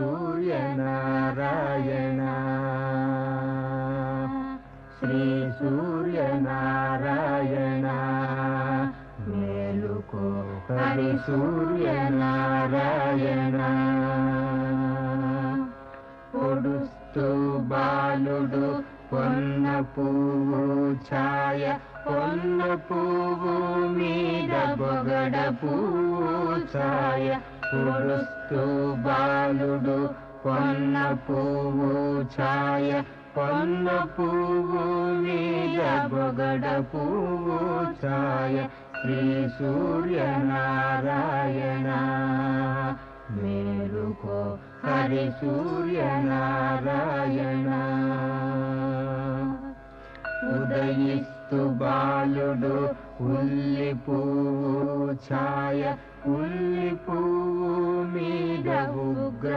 సూర్యనారాయణ శ్రీ సూర్యనారాయణ మేలుకో హరి సూర్యనారాయణ పొడుస్తూ బాలుడు పొన్న పువ్వు ఛాయ పొన్న పువ్వు మీద బొగడ పువ్వు ఛాయ పొడుస్తూ బాలుడు పొన్న పువ్వు ఛాయ పొన్న పువ్వు మీద బొగడ పువ్వు ఛాయ శ్రీ సూర్యనారాయణ మేలుకో హరి సూర్యనారాయణ ఉదయిస్తు బాలుడు ఉల్లి పువ్వు ఛాయ ఉల్లి పువ్వు మీద ఉగ్ర